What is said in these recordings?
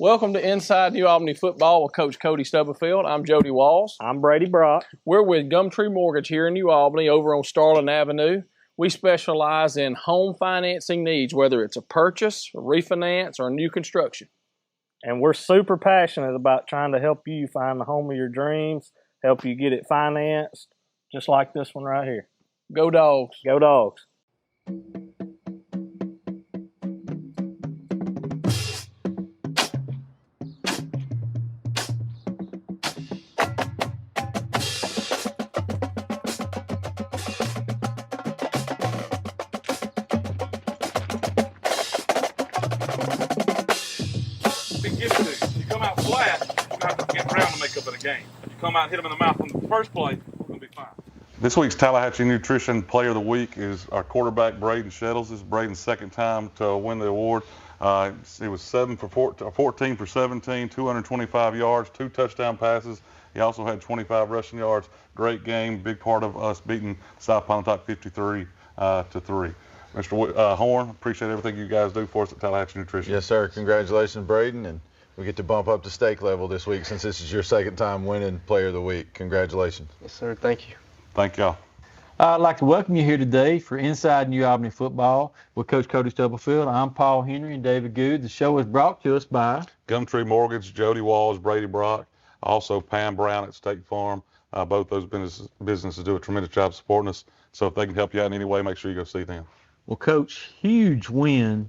Welcome to Inside New Albany Football with Coach Cody Stubblefield. I'm Jody Walls. I'm Brady Brock. We're with GumTree Mortgage here in New Albany over on Starling Avenue. We specialize in home financing needs, whether it's a purchase, a refinance, or new construction. And we're super passionate about trying to help you find the home of your dreams, help you get it financed, just like this one right here. Go Dogs. Go Dogs. You come out flat, you're going to have to get around to make up in a game. If you come out and hit them in the mouth on the first play, we're going to be fine. This week's Tallahatchie Nutrition Player of the Week is our quarterback, Braden Shettles. This is Braden's second time to win the award. He was 14 for 17, 225 yards, 2 touchdown passes. He also had 25 rushing yards. Great game, big part of us beating South Pontotoc 53-3. Mr. Horn, appreciate everything you guys do for us at Tallahatchie Nutrition. Yes, sir. Congratulations, Braden. And we get to bump up to stake level this week since this is your second time winning Player of the Week. Congratulations. Yes, sir. Thank you. Thank y'all. I'd like to welcome you here today for Inside New Albany Football with Coach Cody Stubblefield. I'm Paul Henry and David Good. The show is brought to us by GumTree Mortgage, Jody Walls, Brady Brock, also Pam Brown at State Farm. Both those businesses do a tremendous job supporting us. So if they can help you out in any way, make sure you go see them. Well, Coach, huge win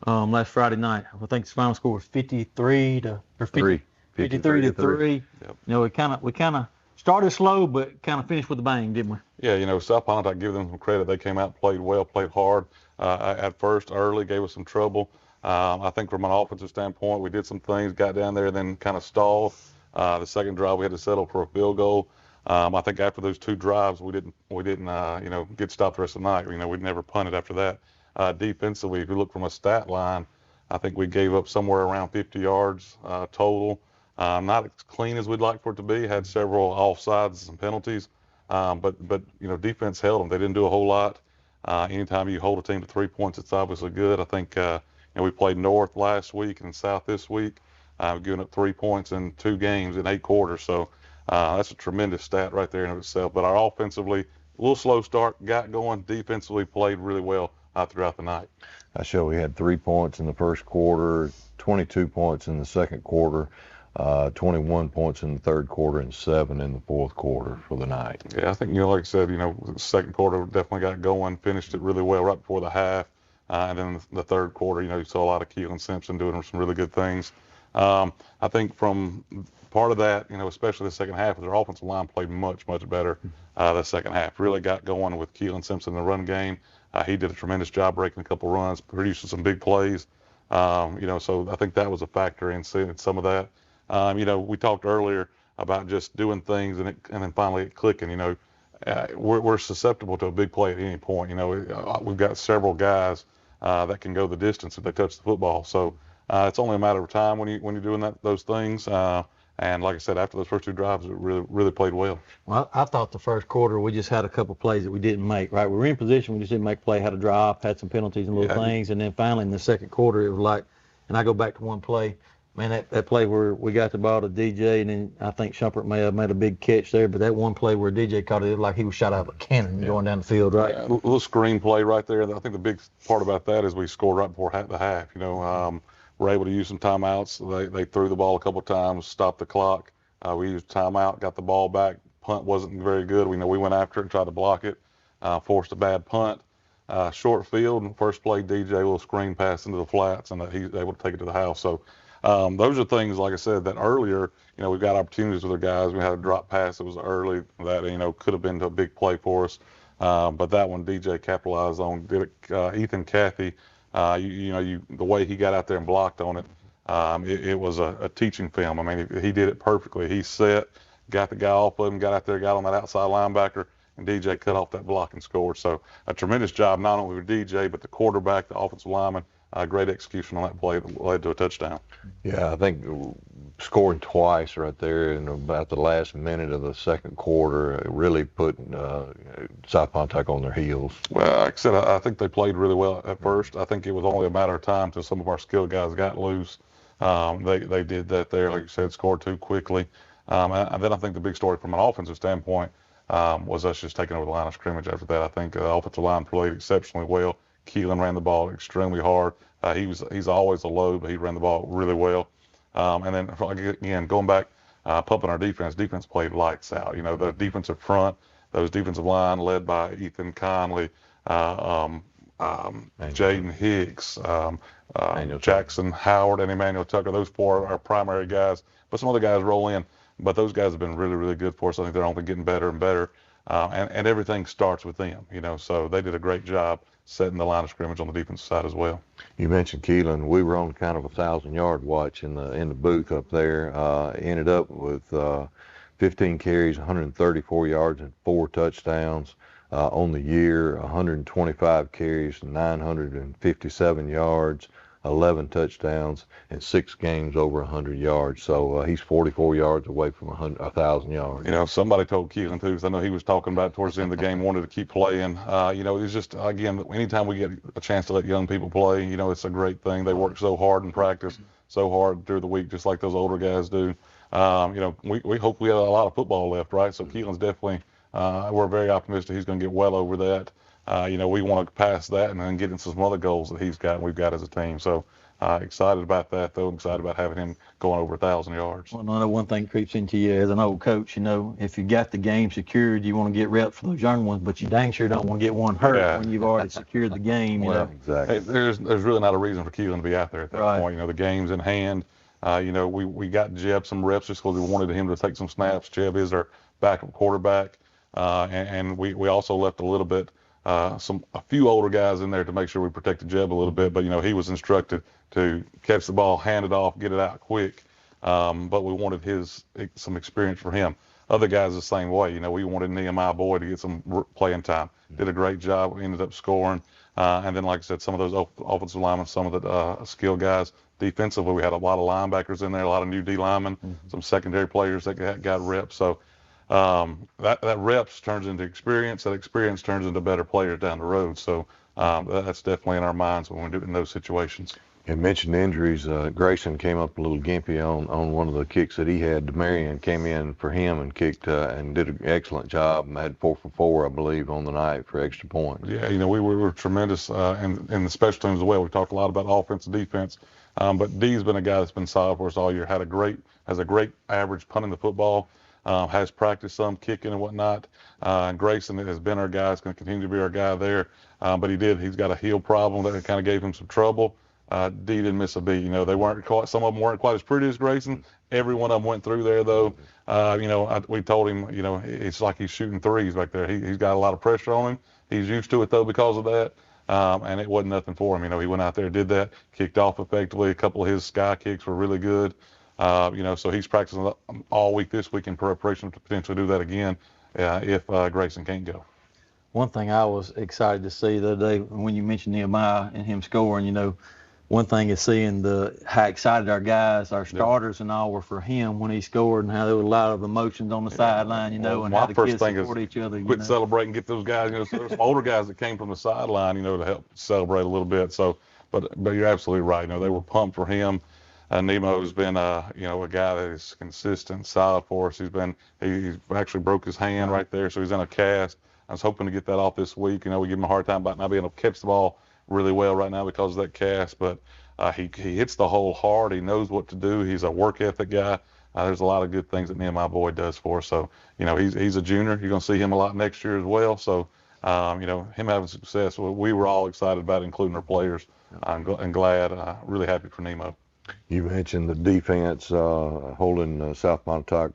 last Friday night. I think the final score was 53 to 3. Yep. You know, we kind of started slow, but kind of finished with a bang, didn't we? Yeah, you know, South Pontotoc, give them some credit. They came out, played well, played hard. At first, early, gave us some trouble. I think from an offensive standpoint, we did some things, got down there, then kind of stalled. The second drive, we had to settle for a field goal. I think after those 2 drives, we didn't get stopped the rest of the night. You know, we never punted after that. Defensively, if you look from a stat line, I think we gave up somewhere around 50 yards total. Not as clean as we'd like for it to be. Had several offsides and penalties, but you know, defense held them. They didn't do a whole lot. Anytime you hold a team to 3 points, it's obviously good. I think we played North last week and South this week. Giving up 3 points in 2 games in 8 quarters. So. That's a tremendous stat right there in of itself. But our offensively, a little slow start, got going. Defensively, played really well throughout the night. I show we had 3 points in the first quarter, 22 points in the second quarter, 21 points in the third quarter, and 7 in the fourth quarter for the night. Yeah, I think, like I said, the second quarter definitely got going, finished it really well right before the half. And then the third quarter, you saw a lot of Keelan Simpson doing some really good things. I think from part of that, especially the second half, their offensive line played much, much better the second half. Really got going with Keelan Simpson in the run game. He did a tremendous job breaking a couple runs, producing some big plays. So I think that was a factor in seeing some of that. We talked earlier about just doing things and then finally it clicking. We're susceptible to a big play at any point. We've got several guys that can go the distance if they touch the football. So it's only a matter of time when you're doing those things. And like I said, after those first 2 drives, it really played well. Well, I thought the first quarter we just had a couple plays that we didn't make, right? We were in position, we just didn't make play, had a drop, had some penalties and little things. And then finally in the second quarter, it was like, and I go back to one play, man, that play where we got the ball to DJ, and then I think Shumpert may have made a big catch there, but that one play where DJ caught it like he was shot out of a cannon going down the field, right? Yeah, a little screen play right there. I think the big part about that is we scored right before the half, We're able to use some timeouts. They threw the ball a couple of times, stopped the clock. We used timeout, got the ball back. Punt wasn't very good. We went after it and tried to block it, forced a bad punt. Short field, first play, DJ, a little screen pass into the flats, and he's able to take it to the house. So those are things, like I said, that earlier, we've got opportunities with our guys. We had a drop pass that was early that, could have been a big play for us. But that one DJ capitalized on. Did it, Ethan Cathy. The way he got out there and blocked on it, it was a teaching film. I mean, he did it perfectly. He set, got the guy off of him, got out there, got on that outside linebacker, and DJ cut off that block and scored. So a tremendous job, not only with DJ, but the quarterback, the offensive lineman, great execution on that play that led to a touchdown. Yeah, I think scoring twice right there in about the last minute of the second quarter really put South Pontotoc on their heels. Well, like I said, I think they played really well at first. I think it was only a matter of time till some of our skilled guys got loose. They did that there, like you said, scored 2 quickly. And then I think the big story from an offensive standpoint was us just taking over the line of scrimmage after that. I think the offensive line played exceptionally well. Keelan ran the ball extremely hard. He's always a load, but he ran the ball really well. And then again, going back, pumping our defense. Defense played lights out. You know, the defensive front, those defensive line led by Ethan Conley, Jaden Hicks, Jackson Howard, and Emmanuel Tucker. Those 4 are our primary guys, but some other guys roll in. But those guys have been really, really good for us. I think they're only getting better and better. And everything starts with them, you know. So they did a great job setting the line of scrimmage on the defensive side as well. You mentioned Keelan. We were on kind of a 1,000-yard watch in the booth up there. Ended up with 15 carries, 134 yards, and 4 touchdowns. On the year, 125 carries, 957 yards, 11 touchdowns, and 6 games over 100 yards. So he's 44 yards away from 1,000 yards. You know, somebody told Keelan too, because I know he was talking about towards the end of the game, wanted to keep playing. You know, it's just, again, anytime we get a chance to let young people play, you know, it's a great thing. They work so hard in practice, so hard through the week, just like those older guys do. You know, we hope we have a lot of football left, right? So Keelan's definitely, we're very optimistic he's going to get well over that. You know, we want to pass that and then get into some other goals that he's got and we've got as a team. So excited about that, though. I'm excited about having him going over 1,000 yards. Well, another one thing creeps into you as an old coach, you know, if you got the game secured, you want to get reps for those young ones, but you dang sure don't want to get one hurt when you've already secured the game, you know. Exactly. Hey, there's really not a reason for Keelan to be out there at that point. You know, the game's in hand. You know, we got Jeb some reps just because we wanted him to take some snaps. Jeb is our backup quarterback. And we also left a little bit, a few older guys in there to make sure we protected Jeb a little bit. But, you know, he was instructed to catch the ball, hand it off, get it out quick. But we wanted some experience for him. Other guys the same way. You know, we wanted Nehemiah Boyd to get some playing time. Did a great job. We ended up scoring. And then, like I said, some of those offensive linemen, some of the skilled guys. Defensively, we had a lot of linebackers in there, a lot of new D linemen, some secondary players that got reps. So that reps turns into experience. That experience turns into better players down the road. So that's definitely in our minds when we're doing those situations. You mentioned injuries. Grayson came up a little gimpy on one of the kicks that he had. Marion came in for him and kicked and did an excellent job and had 4 for 4, I believe, on the night for extra points. Yeah, you know, we were tremendous in the special teams as well. We talked a lot about offense and defense, but D's been a guy that's been solid for us all year. Has a great average punting the football. Has practiced some kicking and whatnot. And Grayson has been our guy. Is going to continue to be our guy there. But he's got a heel problem that kind of gave him some trouble. D didn't miss a beat. You know, some of them weren't quite as pretty as Grayson. Every one of them went through there, though. You know, we told him, you know, it's like he's shooting threes back there. He's got a lot of pressure on him. He's used to it, though, because of that. And it wasn't nothing for him. You know, he went out there, did that, kicked off effectively. A couple of his sky kicks were really good. You know, so he's practicing all week this week in preparation to potentially do that again if Grayson can't go. One thing I was excited to see the other day when you mentioned Nehemiah and him scoring, you know, one thing is seeing how excited our guys, our starters and all were for him when he scored and how there was a lot of emotions on the sideline, you know, and how the kids support each other. Quit celebrating, get those guys, you know, there's some older guys that came from the sideline, you know, to help celebrate a little bit. So, but you're absolutely right. You know, they were pumped for him. Nemo's been, you know, a guy that is consistent, solid for us. He actually broke his hand right there, so he's in a cast. I was hoping to get that off this week. You know, we give him a hard time about not being able to catch the ball really well right now because of that cast, but he hits the hole hard. He knows what to do. He's a work ethic guy. There's a lot of good things that Nehemiah Boyd does for us. So, you know, he's a junior. You're going to see him a lot next year as well. So, you know, him having success, we were all excited about it, including our players. I'm glad, really happy for Nemo. You mentioned the defense holding South Montauk.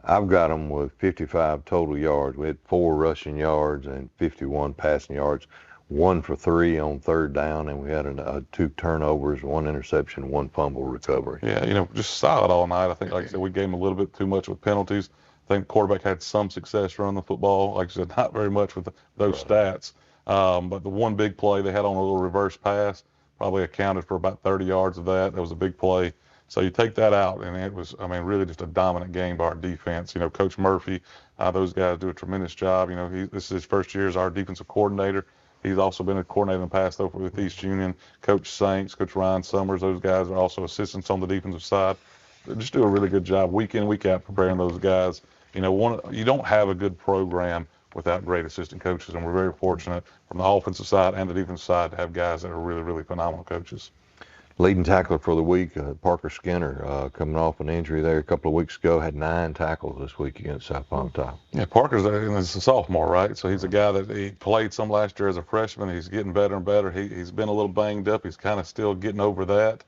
I've got them with 55 total yards. We had 4 rushing yards and 51 passing yards. 1 for 3 on 3rd down, and we had 2 turnovers, 1 interception, 1 fumble recovery. Yeah, you know, just solid all night. I think, like I said, we gave them a little bit too much with penalties. I think the quarterback had some success running the football. Like I said, not very much with those stats. But the one big play they had on a little reverse pass probably accounted for about 30 yards of that. That was a big play. So you take that out, and it was, I mean, really just a dominant game by our defense. You know, Coach Murphy, those guys do a tremendous job. You know, this is his first year as our defensive coordinator. He's also been a coordinator in the past over with East Union. Coach Saints, Coach Ryan Summers, those guys are also assistants on the defensive side. They just do a really good job week in, week out preparing those guys. You know, you don't have a good program without great assistant coaches, and we're very fortunate from the offensive side and the defensive side to have guys that are really, really phenomenal coaches. Leading tackler for the week, Parker Skinner, coming off an injury there a couple of weeks ago, had 9 tackles this week against South Palm Top. Yeah, Parker's a sophomore, right? So he's a guy that he played some last year as a freshman. He's getting better and better. He's been a little banged up. He's kind of still getting over that.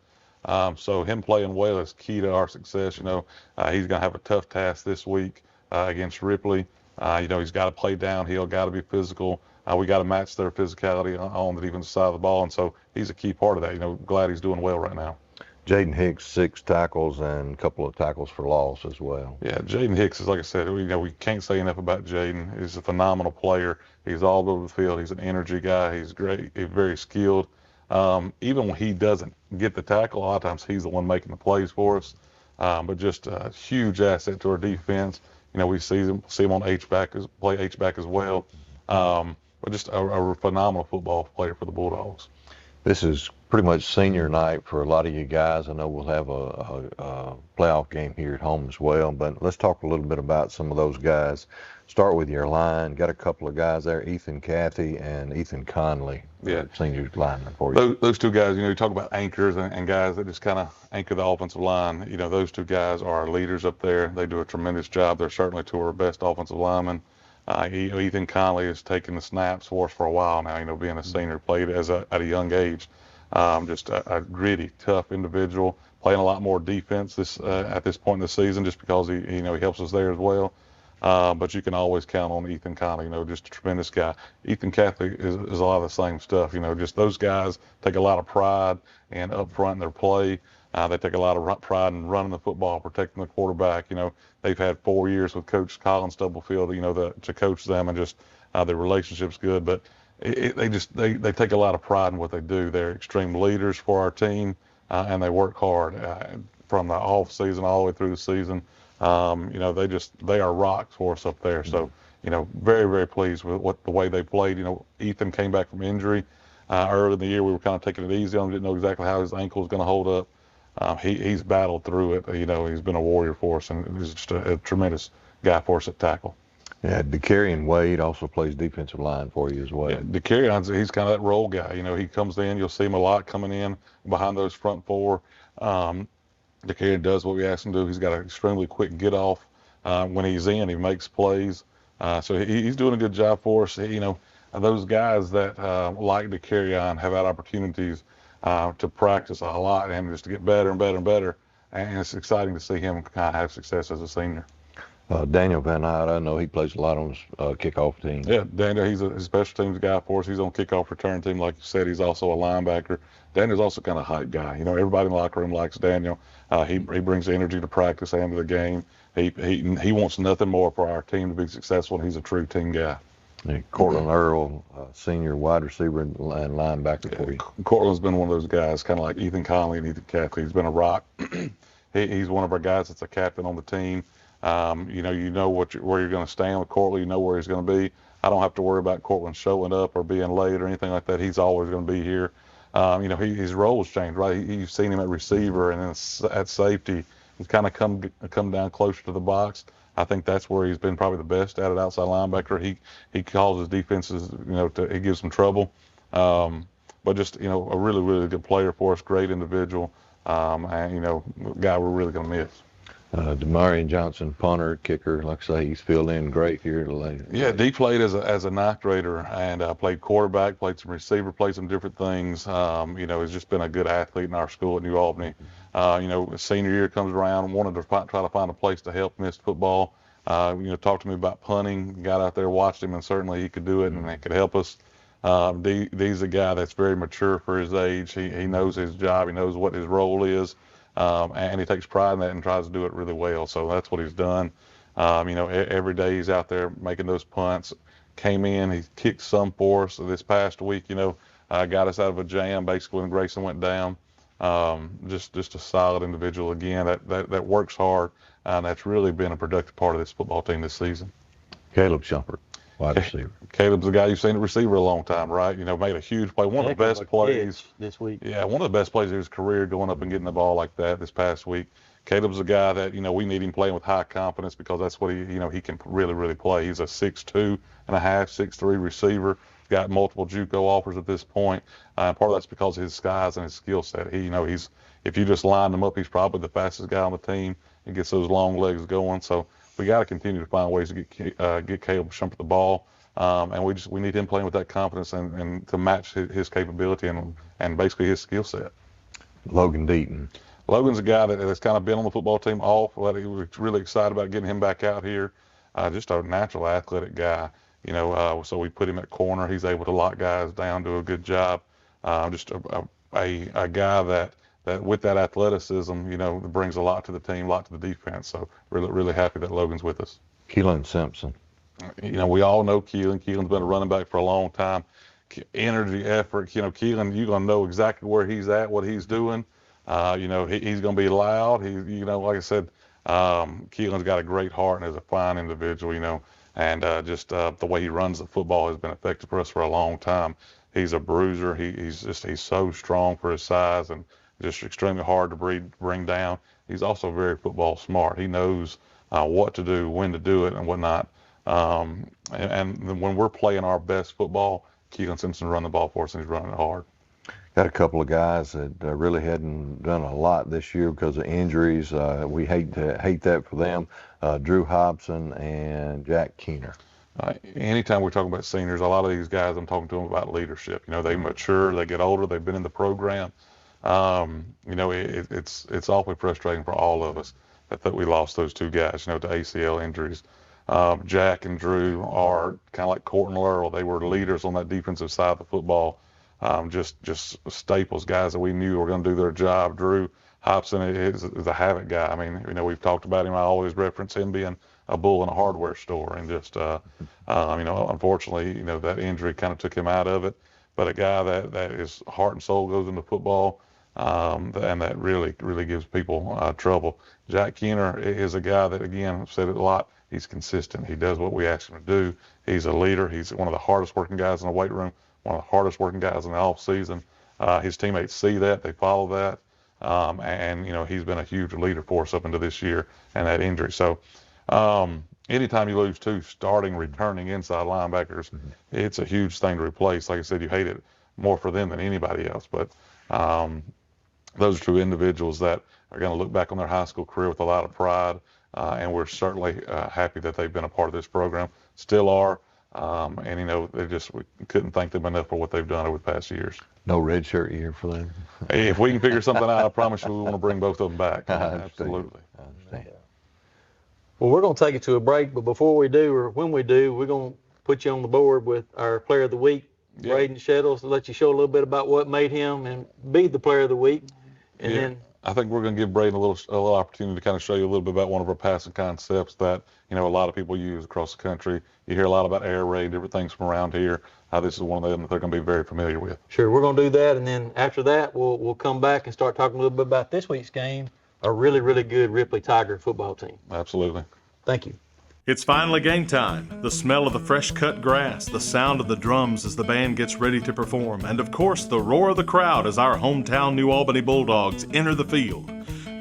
So him playing well is key to our success. You know, he's going to have a tough task this week against Ripley. You know, he's got to play downhill, got to be physical. We got to match their physicality on the defensive side of the ball, and so he's a key part of that. You know, glad he's doing well right now. Jaden Hicks, 6 tackles and a couple of tackles for loss as well. Yeah, Jaden Hicks is, like I said, we can't say enough about Jaden. He's a phenomenal player. He's all over the field. He's an energy guy. He's great. He's very skilled. Even when he doesn't get the tackle, a lot of times he's the one making the plays for us. But just a huge asset to our defense. You know, we see him on play H-back as well. But just a phenomenal football player for the Bulldogs. This is pretty much senior night for a lot of you guys. I know we'll have a playoff game here at home as well, but let's talk a little bit about some of those guys. Start with your line. Got a couple of guys there, Ethan Cathy and Ethan Conley. Yeah. Senior lineman for you. Those 2 guys, you know, you talk about anchors and guys that just kind of anchor the offensive line. You know, those 2 guys are our leaders up there. They do a tremendous job. They're certainly 2 of our best offensive linemen. Ethan Conley has taken the snaps for us for a while now, you know, being a senior, played at a young age. Just a gritty, tough individual, playing a lot more defense at this point in the season just because he helps us there as well. But you can always count on Ethan Conley, you know, just a tremendous guy. Ethan Cathy is a lot of the same stuff, you know, just those guys take a lot of pride and up front in their play. They take a lot of pride in running the football, protecting the quarterback. You know, they've had 4 years with Coach Cody Stubblefield, you know, to coach them, and just their relationship's good. But they take a lot of pride in what they do. They're extreme leaders for our team, and they work hard from the off season all the way through the season. You know, they are rocks for us up there. So, you know, very, very pleased with the way they played. You know, Ethan came back from injury early in the year. We were kind of taking it easy on him, didn't know exactly how his ankle was going to hold up. He's battled through it. You know, he's been a warrior for us, and he's just a tremendous guy for us at tackle. Yeah, DeCarrion Wade also plays defensive line for you as well. Yeah, DeCarrion, he's kind of that role guy. You know, he comes in, you'll see him a lot coming in behind those front 4. DeCarrion does what we ask him to do. He's got an extremely quick get off. When he's in, he makes plays. So he's doing a good job for us. You know, those guys that like DeCarrion have had opportunities to practice a lot and just to get better and better and better. And it's exciting to see him kind of have success as a senior. Daniel Van Hyde, I know he plays a lot on his kickoff team. Yeah, Daniel, he's a special teams guy for us. He's on kickoff return team, like you said. He's also a linebacker. Daniel's also kind of a hype guy. You know, everybody in the locker room likes Daniel. He brings the energy to practice and to the game. He wants nothing more for our team to be successful, and he's a true team guy. Cortland Earl, senior wide receiver and linebacker for you. Cortland's been one of those guys, kind of like Ethan Conley and Ethan Cathy. He's been a rock. He's one of our guys that's a captain on the team. You know where you're going to stand with Cortland. You know where he's going to be. I don't have to worry about Cortland showing up or being late or anything like that. He's always going to be here. You know, his role's changed, right? You've seen him at receiver and then at safety. He's kind of come down closer to the box. I think that's where he's been probably the best at it, outside linebacker. He causes defenses, you know, he gives them trouble. But just, you know, a really, really good player for us, great individual, and, you know, a guy we're really going to miss. Demarion Johnson, punter, kicker, like I say, he's filled in great here today. Yeah, D played as a ninth grader and played quarterback, played some receiver, played some different things. You know, he's just been a good athlete in our school at New Albany. You know, senior year comes around, wanted to try to find a place to help missed football. You know, talked to me about punting, got out there, watched him, and certainly he could do it and he could help us. D's a guy that's very mature for his age. He knows his job. He knows what his role is. And he takes pride in that and tries to do it really well. So that's what he's done. You know, every day he's out there making those punts. Came in, he kicked some for us. So this past week, you know, got us out of a jam basically when Grayson went down. Just a solid individual again that works hard. And that's really been a productive part of this football team this season. Caleb Shumpert. wide receiver. Caleb's the guy you've seen at receiver a long time, right? You know, made a huge play. One of the best plays this week. Yeah, one of the best plays of his career, going up and getting the ball like that this past week. Caleb's a guy that, you know, we need him playing with high confidence because that's what he can really, really play. He's a 6'2 and a half, 6'3 receiver. Got multiple JUCO offers at this point. Part of that's because of his size and his skill set. If you just line him up, he's probably the fastest guy on the team and gets those long legs going. So we got to continue to find ways to get Caleb to shump the ball. And we need him playing with that confidence and to match his capability and basically his skill set. Logan Deaton. Logan's a guy that's kind of been on the football team off. We're really excited about getting him back out here. Just a natural athletic guy. So we put him at corner. He's able to lock guys down, do a good job. Just a guy that with that athleticism, brings a lot to the team, a lot to the defense. So really, really happy that Logan's with us. Keelan Simpson. We all know Keelan. Keelan's been a running back for a long time. Energy, effort. Keelan, you're going to know exactly where he's at, what he's doing. He's going to be loud. Like I said, Keelan's got a great heart and is a fine individual, and just the way he runs the football has been effective for us for a long time. He's a bruiser. He's so strong for his size and just extremely hard to bring down. He's also very football smart. He knows what to do, when to do it, and whatnot. And when we're playing our best football, Keelan Simpson run the ball for us, and he's running it hard. Got a couple of guys that really hadn't done a lot this year because of injuries. We hate that for them. Drew Hobson and Jack Keener. Anytime we're talking about seniors, a lot of these guys, I'm talking to them about leadership. They mature, they get older, they've been in the program. It's awfully frustrating for all of us that we lost those two guys, to ACL injuries. Jack and Drew are kind of like Court and Lurl. They were leaders on that defensive side of the football. Just staples, guys that we knew were going to do their job. Drew Hobson is a havoc guy. I mean, we've talked about him. I always reference him being a bull in a hardware store, and just, unfortunately, that injury kind of took him out of it. But a guy that his heart and soul goes into football, and that really, really gives people trouble. Jack Keener is a guy that, again, I've said it a lot. He's consistent. He does what we ask him to do. He's a leader. He's one of the hardest working guys in the weight room, one of the hardest working guys in the off season. His teammates see that. They follow that. And he's been a huge leader for us up into this year and that injury. So anytime you lose two starting, returning inside linebackers, it's a huge thing to replace. Like I said, you hate it more for them than anybody else. But those are two individuals that are going to look back on their high school career with a lot of pride. And we're certainly happy that they've been a part of this program, still are. We couldn't thank them enough for what they've done over the past years. No red shirt year for them. If we can figure something out, I promise you we want to bring both of them back. Absolutely. I understand. Well, we're going to take it to a break, but before we do, or when we do, we're going to put you on the board with our Player of the Week, Braden Shettles, to let you show a little bit about what made him and be the Player of the Week. And then I think we're going to give Braden a little opportunity to kind of show you a little bit about one of our passing concepts that, a lot of people use across the country. You hear a lot about air raid, different things from around here. This is one of them that they're going to be very familiar with. Sure, we're going to do that, and then after that, we'll come back and start talking a little bit about this week's game, a really, really good Ripley Tiger football team. Absolutely. Thank you. It's finally game time. The smell of the fresh cut grass, the sound of the drums as the band gets ready to perform, and of course the roar of the crowd as our hometown New Albany Bulldogs enter the field.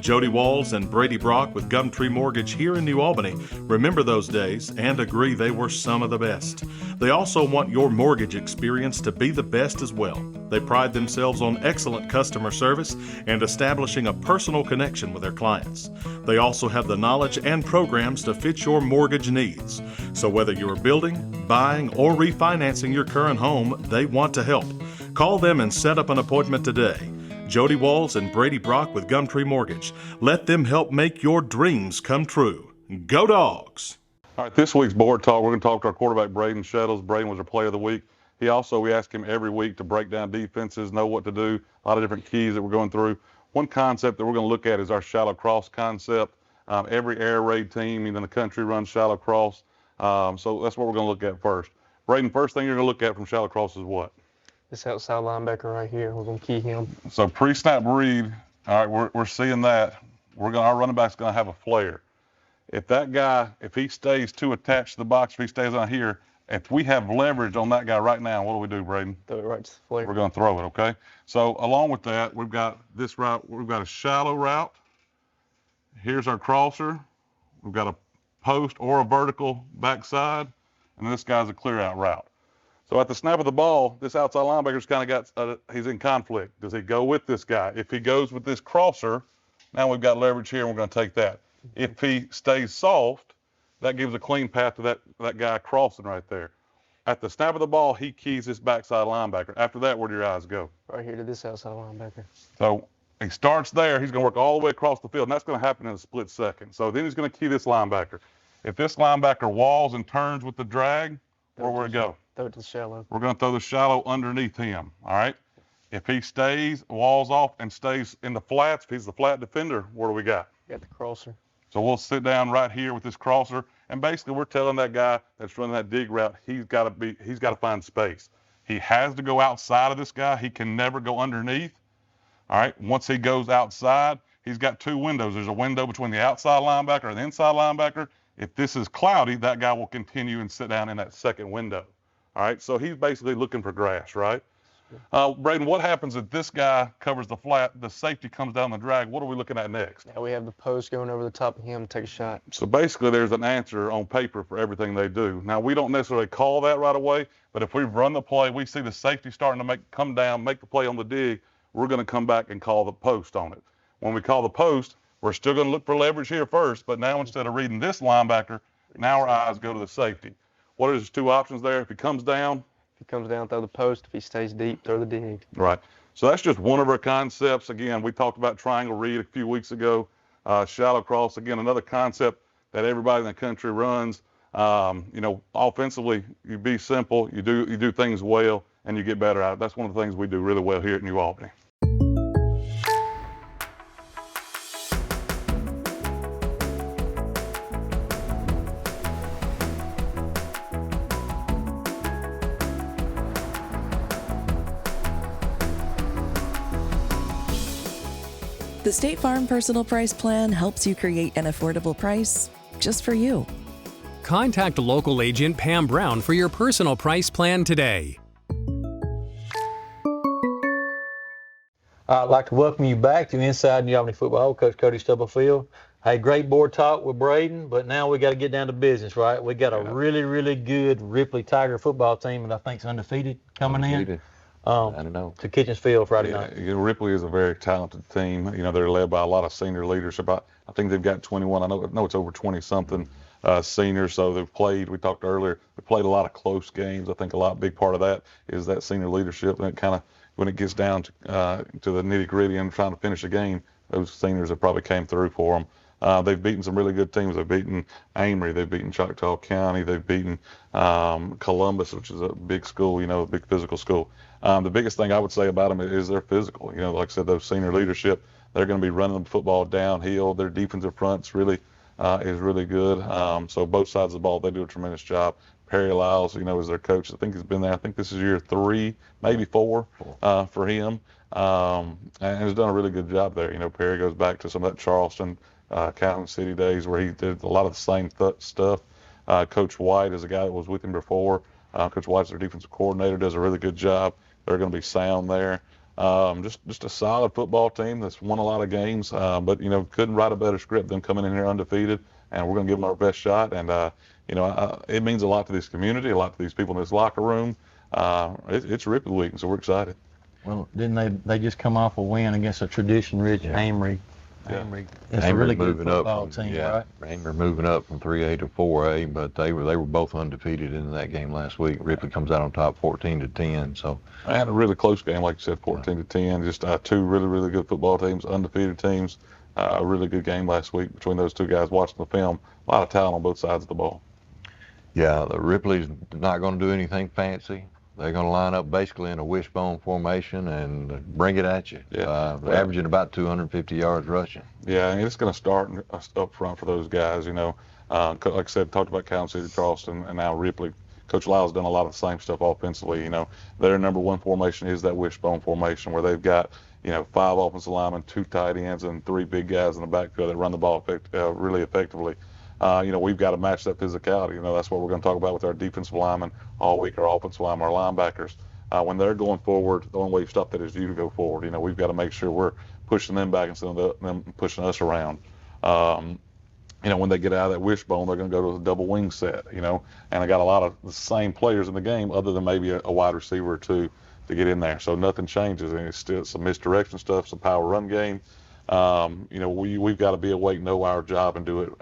Jody Walls and Brady Brock with GumTree Mortgage here in New Albany remember those days and agree they were some of the best. They also want your mortgage experience to be the best as well. They pride themselves on excellent customer service and establishing a personal connection with their clients. They also have the knowledge and programs to fit your mortgage needs. So whether you're building, buying, or refinancing your current home, they want to help. Call them and set up an appointment today. Jody Walls and Brady Brock with GumTree Mortgage. Let them help make your dreams come true. Go Dogs! All right, this week's board talk, we're going to talk to our quarterback, Braden Shettles. Braden was our Player of the Week. We ask him every week to break down defenses, know what to do, a lot of different keys that we're going through. One concept that we're going to look at is our shallow cross concept. Every air raid team in the country runs shallow cross. So that's what we're going to look at first. Braden, first thing you're going to look at from shallow cross is what? This outside linebacker right here, we're going to key him. So pre-snap read, all right, we're seeing that. Our running back's going to have a flare. If that guy, if he stays too attached to the box, if he stays on here, If we have leverage on that guy right now, what do we do, Braden? Throw it right to the flare. We're going to throw it, okay? So along with that, we've got this route. We've got a shallow route. Here's our crosser. We've got a post or a vertical backside, and this guy's a clear out route. So at the snap of the ball, this outside linebacker's kind of got, he's in conflict. Does he go with this guy? If he goes with this crosser, now we've got leverage here, and we're going to take that. If he stays soft, that gives a clean path to that guy crossing right there. At the snap of the ball, he keys this backside linebacker. After that, where do your eyes go? Right here to this outside linebacker. So he starts there. He's going to work all the way across the field, and that's going to happen in a split second. So then he's going to key this linebacker. If this linebacker walls and turns with the drag, where will it go? Throw it to the shallow. We're going to throw the shallow underneath him, all right? If he stays, walls off, and stays in the flats, if he's the flat defender, what do we got? Got the crosser. So we'll sit down right here with this crosser, and basically we're telling that guy that's running that dig route, he's got to find space. He has to go outside of this guy. He can never go underneath. All right, once he goes outside, he's got two windows. There's a window between the outside linebacker and the inside linebacker. If this is cloudy, that guy will continue and sit down in that second window. All right, so he's basically looking for grass, right? Braden, what happens if this guy covers the flat, the safety comes down the drag? What are we looking at next? Now we have the post going over the top of him to take a shot. So basically there's an answer on paper for everything they do. Now we don't necessarily call that right away, but if we've run the play, we see the safety starting to come down, make the play on the dig, we're going to come back and call the post on it. When we call the post, we're still going to look for leverage here first, but now instead of reading this linebacker, now our eyes go to the safety. What are his two options there? If he comes down, throw the post. If he stays deep, throw the dig. Right. So that's just one of our concepts. Again, we talked about triangle read a few weeks ago. Shallow cross, again, another concept that everybody in the country runs. Offensively, you be simple, you do things well, and you get better at it. That's one of the things we do really well here at New Albany. The State Farm Personal Price Plan helps you create an affordable price just for you. Contact local agent Pam Brown for your personal price plan today. I'd like to welcome you back to Inside New Albany Football. Coach Cody Stubblefield. Hey, great board talk with Braden, but now we got to get down to business, right? We got a really, really good Ripley Tiger football team that I think is undefeated coming in. I don't know. To Kitchens Field Friday night. Ripley is a very talented team. They're led by a lot of senior leadership. I think they've got 21. I know it's over 20-something seniors. So they've played. We talked earlier. They played a lot of close games. I think a big part of that is that senior leadership. And it kind of, when it gets down to the nitty-gritty and trying to finish a game, those seniors have probably came through for them. They've beaten some really good teams. They've beaten Amory. They've beaten Choctaw County. They've beaten Columbus, which is a big school, a big physical school. The biggest thing I would say about them is they're physical. Like I said, those senior leadership, they're going to be running the football downhill. Their defensive front's really is really good. So both sides of the ball, they do a tremendous job. Perry Lyles, is their coach. I think he's been there. I think this is year 3, maybe 4 for him, and has done a really good job there. Perry goes back to some of that Charleston, Calhoun City days where he did a lot of the same stuff. Coach White is a guy that was with him before. Coach White's their defensive coordinator, does a really good job. They're going to be sound there. Just a solid football team that's won a lot of games, but couldn't write a better script than coming in here undefeated, and we're going to give them our best shot. And it means a lot to this community, a lot to these people in this locker room. It's Ripley week, so we're excited. Well, didn't they just come off a win against a tradition-rich Amory? Amory. It's a really good football team, right? Amory moving up from 3A to 4A, but they were both undefeated in that game last week. Ripley comes out on top 14-10. So I had a really close game, like you said, 14-10. Just two really, really good football teams, undefeated teams. A really good game last week between those two guys watching the film. A lot of talent on both sides of the ball. Yeah, the Ripley's not going to do anything fancy. They're going to line up basically in a wishbone formation and bring it at you. They're averaging about 250 yards rushing. Yeah, and it's going to start up front for those guys. Like I said, talked about Calhoun City, Charleston, and now Ripley. Coach Lyle's done a lot of the same stuff offensively. Their number one formation is that wishbone formation where they've got 5 offensive linemen, 2 tight ends, and 3 big guys in the backfield that run the ball really effectively. We've got to match that physicality. That's what we're going to talk about with our defensive linemen all week, our offensive linemen, our linebackers. When they're going forward, the only way you stop that is you to go forward. We've got to make sure we're pushing them back instead of them pushing us around. When they get out of that wishbone, they're going to go to a double wing set, and I got a lot of the same players in the game other than maybe a wide receiver or two to get in there. So nothing changes, and it's still some misdirection stuff, some power run game. We've got to be awake, know our job, and do it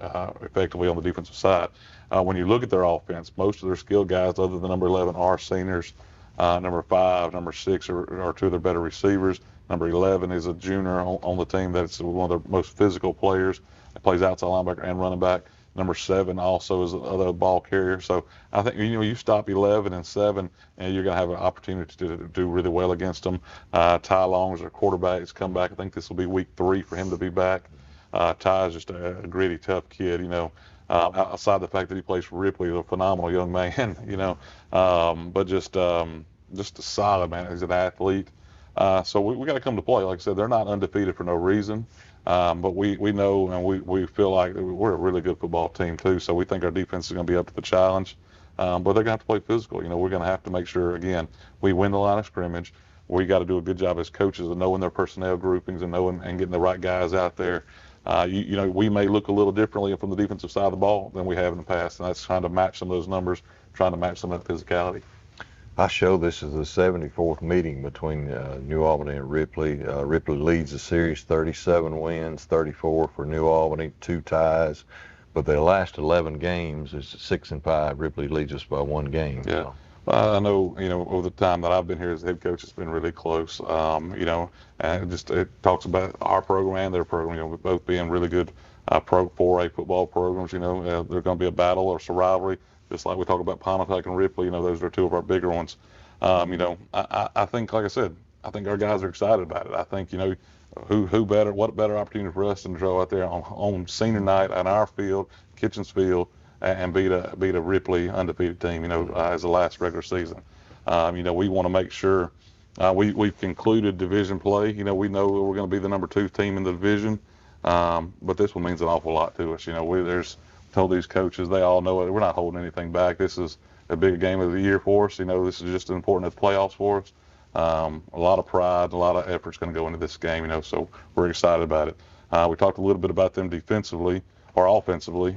effectively on the defensive side. When you look at their offense, most of their skilled guys, other than number 11, are seniors. Number 5, number 6 are two of their better receivers. Number 11 is a junior on the team that's one of the most physical players. It plays outside linebacker and running back. Number 7 also is another ball carrier. So I think you stop 11 and 7, and you're going to have an opportunity to do really well against them. Ty Long is their quarterback. He's come back. I think this will be week 3 for him to be back. Ty is just a gritty, tough kid. Outside the fact that he plays for Ripley, he's a phenomenal young man. But just a solid man. He's an athlete. So we got to come to play. Like I said, they're not undefeated for no reason. But we know and we feel like we're a really good football team too. So we think our defense is going to be up to the challenge. But they're going to have to play physical. We're going to have to make sure, again, we win the line of scrimmage. We got to do a good job as coaches of knowing their personnel groupings and knowing and getting the right guys out there. We may look a little differently from the defensive side of the ball than we have in the past, and that's trying to match some of those numbers, trying to match some of that physicality. I show this is the 74th meeting between New Albany and Ripley. Ripley leads the series, 37 wins, 34 for New Albany, 2 ties. But their last 11 games is 6-5. Ripley leads us by 1 game. Yeah. I know, over the time that I've been here as head coach, it's been really close. And it talks about our program and their program, both being really good 4A football programs. There's going to be a battle or some rivalry. Just like we talk about Pontotoc and Ripley, those are 2 of our bigger ones. I think, like I said, I think our guys are excited about it. I think, what better opportunity for us than to go out there on senior night on our field, Kitchens Field, and beat a Ripley undefeated team, as the last regular season. We want to make sure we've concluded division play. We know we're going to be the number 2 team in the division, but this one means an awful lot to us. Told these coaches, they all know it. We're not holding anything back. This is a big game of the year for us. This is just as important as playoffs for us. A lot of pride, a lot of effort's going to go into this game, so we're excited about it. We talked a little bit about them defensively or offensively.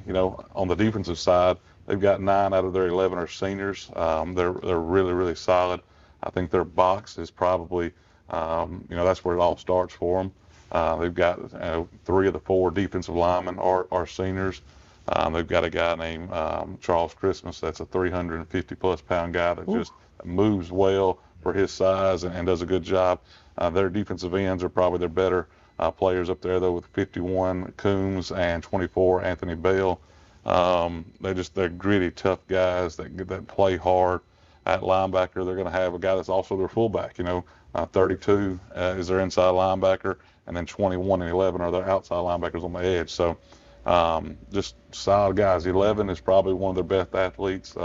On the defensive side, they've got 9 out of their 11 are seniors. They're really, really solid. I think their box is probably, that's where it all starts for them. They've got 3 of the 4 defensive linemen are seniors. They've got a guy named Charles Christmas that's a 350-plus pound guy that just moves well for his size and does a good job. Their defensive ends are probably their better players up there, though, with 51 Coombs and 24 Anthony Bell. They're gritty, tough guys that play hard. At linebacker, they're going to have a guy that's also their fullback. 32 is their inside linebacker, and then 21 and 11 are their outside linebackers on the edge. So just solid guys. 11 is probably one of their best athletes. We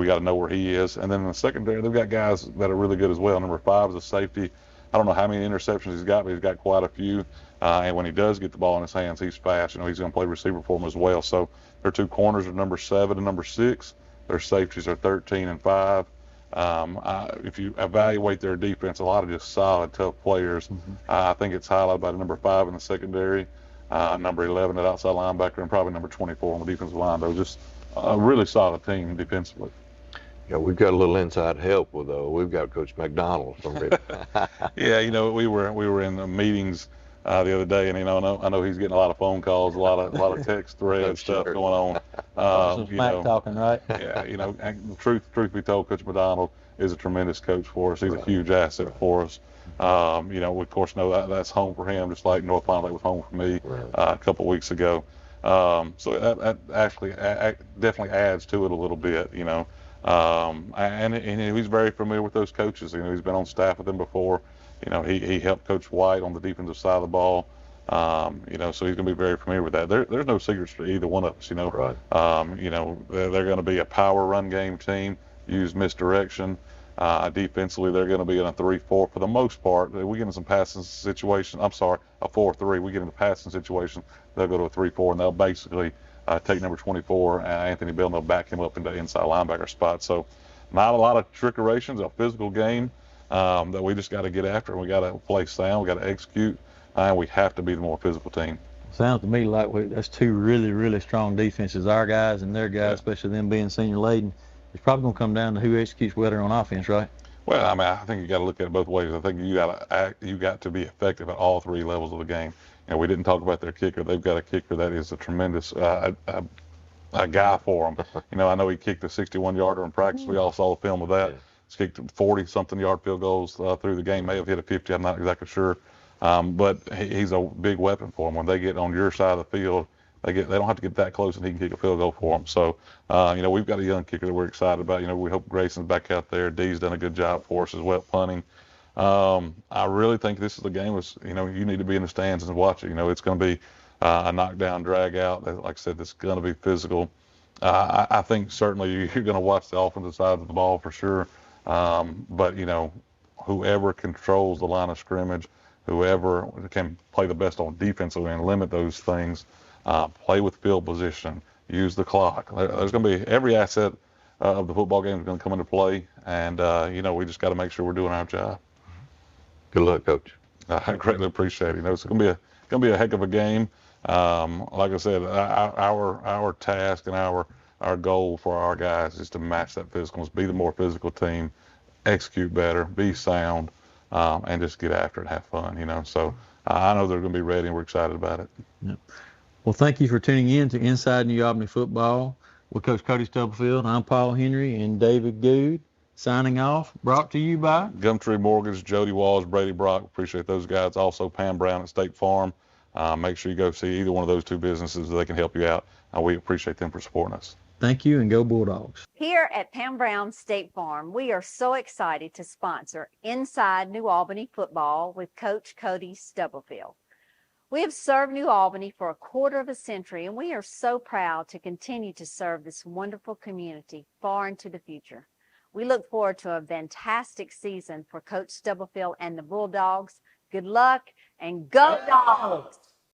got to know where he is. And then in the secondary, they've got guys that are really good as well. Number 5 is a safety. I don't know how many interceptions he's got, but he's got quite a few. And when he does get the ball in his hands, he's fast. He's going to play receiver for them as well. So their 2 corners are number 7 and number 6. Their safeties are 13 and 5. If you evaluate their defense, a lot of just solid, tough players. I think it's highlighted by the number 5 in the secondary, number 11 at outside linebacker, and probably number 24 on the defensive line. They're just a really solid team defensively. Yeah, we've got a little inside help we've got Coach McDonald from Ripley. Yeah, we were in the meetings the other day, and I know he's getting a lot of phone calls, a lot of text threads, stuff going on. Some smack talking, right? Yeah, and truth be told, Coach McDonald is a tremendous coach for us. He's a huge asset for us. We of course know that's home for him, just like North Pontotoc was home for me a couple weeks ago. So that actually definitely adds to it a little bit, and he's very familiar with those coaches. He's been on staff with them before. He helped Coach White on the defensive side of the ball. So he's going to be very familiar with that. There's no secrets to either one of us. Right. They're going to be a power run game team, use misdirection. Defensively, they're going to be in a 3-4 for the most part. We get in some passing situation. I'm sorry, a 4-3. We get in a passing situation, they'll go to a 3-4, and they'll basically take number 24, Anthony Bell, and they'll back him up into inside linebacker spot. So not a lot of trickerations, a physical game that we just got to get after. We got to play sound, we got to execute, and we have to be the more physical team. Sounds to me like that's two really strong defenses. Our guys and their guys, especially them being senior laden. It's probably going to come down to who executes better on offense, right? Well, I mean, I think you got to look at it both ways. I think you got to be effective at all three levels of the game. You know, we didn't talk about their kicker. They've got a kicker that is a tremendous a guy for them. You know, I know he kicked a 61-yarder in practice. We all saw the film of that. He's kicked 40-something yard field goals through the game. May have hit a 50. I'm not exactly sure. But he's a big weapon for them. When they get on your side of the field, they don't have to get that close, and he can kick a field goal for them. So, you know, we've got a young kicker that we're excited about. You know, we hope Grayson's back out there. Dee's done a good job for us as well, punting. I really think this is the game you know, you need to be in the stands and watch it. You know, it's going to be a knockdown, drag out. Like I said, it's going to be physical. I think certainly you're going to watch the offensive side of the ball for sure. But, you know, whoever controls the line of scrimmage, whoever can play the best on defense and limit those things, play with field position, use the clock. There's going to be every asset of the football game is going to come into play, and you know, we just got to make sure we're doing our job. Good luck, Coach. I greatly appreciate it. You know, it's going to be a heck of a game. Like I said, our task and our goal for our guys is to match that physicalness, be the more physical team, execute better, be sound, and just get after it, have fun. You know, so I know they're going to be ready, and we're excited about it. Yep. Well, thank you for tuning in to Inside New Albany Football with Coach Cody Stubblefield. I'm Paul Henry and David Good. Signing off, brought to you by GumTree Mortgage, Jody Walls, Brady Brock. Appreciate those guys. Also, Pam Brown at State Farm. Make sure you go see either one of those two businesses. They can help you out. We appreciate them for supporting us. Thank you, and go Bulldogs. Here at Pam Brown State Farm, we are so excited to sponsor Inside New Albany Football with Coach Cody Stubblefield. We have served New Albany for a quarter of a century, and we are so proud to continue to serve this wonderful community far into the future. We look forward to a fantastic season for Coach Stubblefield and the Bulldogs. Good luck, and go Dogs!